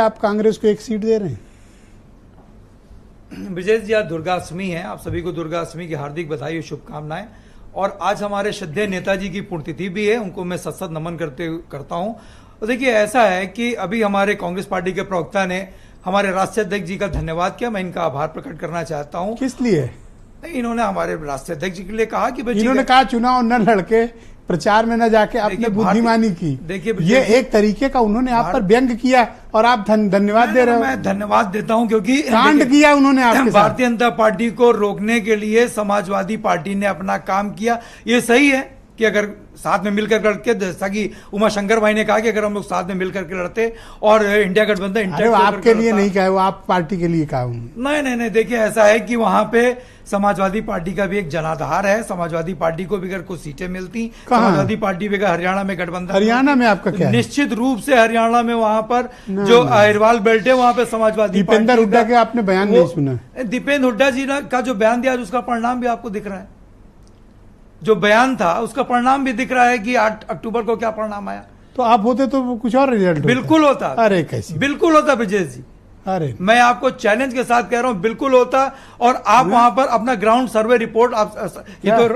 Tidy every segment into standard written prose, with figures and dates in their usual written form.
आप कांग्रेस को एक सीट दे रहे हैं। ब्रजेश जी, आज दुर्गाष्टमी है। आप सभी को दुर्गाष्टमी की हार्दिक बधाई और शुभकामनाएं। और आज हमारे श्रद्धेय नेताजी की पुण्यतिथि भी है, उनको मैं सत सत नमन करता हूं। और देखिए, ऐसा है कि अभी हमारे कांग्रेस पार्टी के प्रवक्ता ने हमारे राष्ट्रीय अध्यक्ष जी का धन्यवाद किया। मैं इनका आभार प्रकट करना चाहता हूं। किस लिए? इन्होंने हमारे राष्ट्रीय अध्यक्ष जी के लिए कहा कि इन्होंने कहा चुनाव न लड़के, प्रचार में न जाके अपने बुद्धिमानी की। देखिए, ये एक तरीके का उन्होंने आप पर व्यंग किया और आप धन्यवाद दे रहे हो। मैं धन्यवाद देता हूं क्योंकि कांड किया उन्होंने आपके साथ। भारतीय जनता पार्टी को रोकने के लिए समाजवादी पार्टी ने अपना काम किया। ये सही है कि अगर साथ में मिलकर लड़के, जैसा कि उमा शंकर भाई ने कहा कि अगर हम लोग साथ में मिलकर के लड़ते और इंडिया गठबंधन आपके लिए नहीं कहा, वो आप पार्टी के लिए कहा। नहीं, देखिए, ऐसा है कि वहां पे समाजवादी पार्टी का भी एक जनाधार है। समाजवादी पार्टी को भी अगर कुछ सीटें मिलती, समाजवादी पार्टी भी अगर हरियाणा में गठबंधन, हरियाणा में आपका क्या है? निश्चित रूप से हरियाणा में वहां पर जो अहिरवाल बेल्ट है वहां पे समाजवादी दीपेंद्र हुड्डा के आपने बयान नहीं सुना? दीपेंद्र हुड्डा जी का जो बयान दिया उसका परिणाम भी आपको दिख रहा है। जो बयान था उसका परिणाम भी दिख रहा है कि 8 अक्टूबर को क्या परिणाम आया। तो आप होते तो कुछ और रिजल्ट बिल्कुल होता। अरे कैसे? बिल्कुल होता ब्रजेश जी। अरे मैं आपको चैलेंज के साथ कह रहा हूं, बिल्कुल होता। और आप वहां पर अपना ग्राउंड सर्वे रिपोर्ट, आप ये तो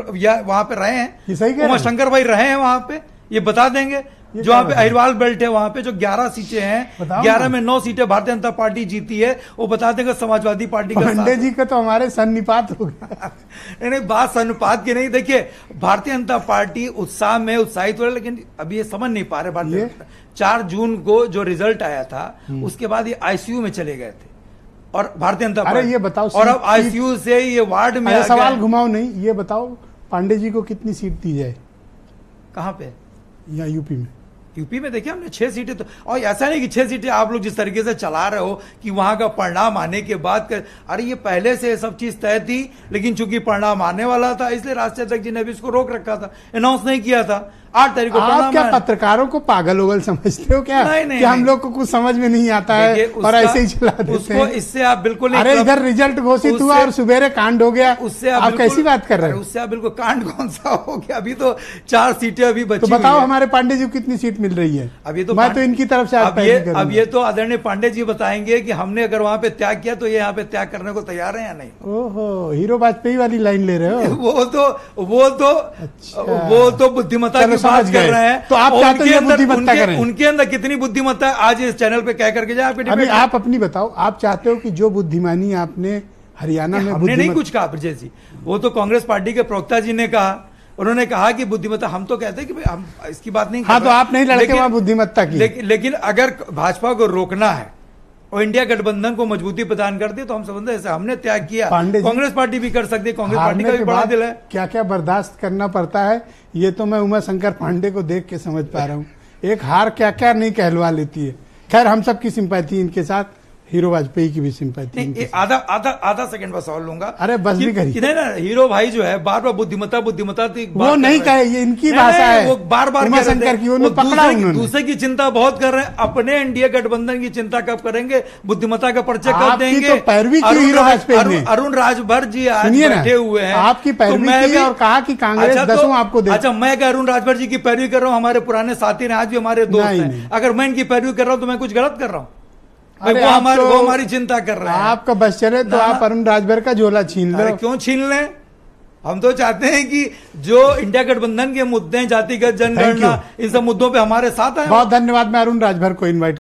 वहां पे रहे हैं, उमा शंकर भाई रहे हैं वहां पे, ये बता देंगे। जो वहां पे अहिरवाल बेल्ट है वहां पे जो 11 सीटें हैं, 11 में 9 सीटें भारतीय जनता पार्टी जीती है, वो बता देंगे समाजवादी पार्टी का। पांडे जी का तो हमारे सन्निपात हो गया। नहीं, बात सन्निपात की नहीं। देखिए, भारतीय जनता पार्टी उत्साह में उत्साहित हो रही है, लेकिन अभी ये समझ नहीं पा रहे। भारतीय 4 जून को जो रिजल्ट आया था उसके बाद ये आईसीयू में चले गए थे और भारतीय जनता पार्टी, ये बताओ, और अब आईसीयू से ये वार्ड में सवाल घुमाओ नहीं, ये बताओ पांडे जी को कितनी सीट दी जाए? कहां पे? या यूपी में? यूपी में देखिए, हमने 6 सीटें तो, और ऐसा नहीं कि 6 सीटें आप लोग जिस तरीके से चला रहे हो कि वहां का परिणाम आने के बाद अरे ये पहले से सब चीज तय थी, लेकिन चूंकि परिणाम आने वाला था इसलिए राष्ट्रीय अध्यक्ष जी ने भी इसको रोक रखा था, अनाउंस नहीं किया था। 8 तारीख को आप क्या पत्रकारों को पागल उगल समझते हो क्या? नहीं, कि हम लोग को कुछ समझ में नहीं आता है और ऐसे ही चला देते हैं। इससे आप बिल्कुल नहीं। अरे इधर रिजल्ट घोषित हुआ और सुबेरे कांड हो गया, उससे आप कैसी बात कर रहे हो? उससे आप बिल्कुल, कांड कौन सा हो गया? अभी तो 4 सीटें अभी बची। तो बताओ हमारे पांडे जी को कितनी सीट मिल रही है? अभी तो मैं तो इनकी तरफ से अब ये तो आदरणीय पांडे जी बताएंगे कि हमने अगर वहां पे त्याग किया तो ये यहाँ पे त्याग करने को तैयार है या नहीं। ओहो, हीरो वाजपेयी वाली लाइन ले रहे हो? वो तो बुद्धिमत्ता की बात कर रहे हैं। तो आप चाहते हैं बुद्धिमत्ता करें? उनके अंदर कितनी बुद्धिमत्ता है आज इस चैनल पे कह करके जाए। अभी आप अपनी बताओ, आप चाहते हो कि जो बुद्धिमानी आपने हरियाणा में? हमने नहीं कुछ कहा ब्रजेश जी, वो तो कांग्रेस पार्टी के प्रवक्ता जी ने कहा। उन्होंने कहा कि बुद्धिमत्ता, हम तो कहते हैं कि हम इसकी बात नहीं। हाँ, तो आप नहीं लड़के वहां बुद्धिमत्ता की। लेकिन अगर भाजपा को रोकना है और इंडिया गठबंधन को मजबूती प्रदान करती तो हम समझते हैं हमने त्याग किया, कांग्रेस पार्टी भी कर सकती है। कांग्रेस पार्टी का भी बड़ा दिल है। क्या क्या बर्दाश्त करना पड़ता है ये तो मैं उमा शंकर पांडे को देख के समझ पा रहा हूँ। एक हार क्या क्या नहीं कहलवा लेती है। खैर, हम सबकी सिंपैथी इनके साथ, हीरो वाजपेयी की भी सिंपैथी। आधा सेकंड बस और लूंगा। अरे बस भी करिए। नहीं ना, हीरो भाई जो है बार बार बुद्धिमत्ता वो नहीं कहे, ये इनकी भाषा है। वो बार बार शंकर की पकड़ा उन्होंने। दूसरे की चिंता बहुत कर रहे हैं, अपने इंडिया गठबंधन की चिंता कब करेंगे? बुद्धिमत्ता का परिचय कब देंगे? तो पैरवी की हीरो वाजपेयी ने। अरुण राजभर जी आज बैठे हुए हैं, आपकी पैरवी की और कहा कि कांग्रेस 10वां आपको दे। अच्छा, मैं क्या अरुण राजभर जी की पैरवी कर रहा हूँ? हमारे पुराने साथी ने, आज भी हमारे दोस्त हैं। अगर मैं इनकी पैरवी कर रहा हूँ तो मैं कुछ गलत कर रहा हूँ? अरे वो हमारी चिंता कर रहे हैं। आपका बस चले तो आप अरुण राजभर का झोला छीन लो। क्यों छीन लें? हम तो चाहते हैं कि जो इंडिया गठबंधन के मुद्दे, जातिगत जनगणना, इन सब मुद्दों पे हमारे साथ है। बहुत धन्यवाद। मैं अरुण राजभर को इनवाइट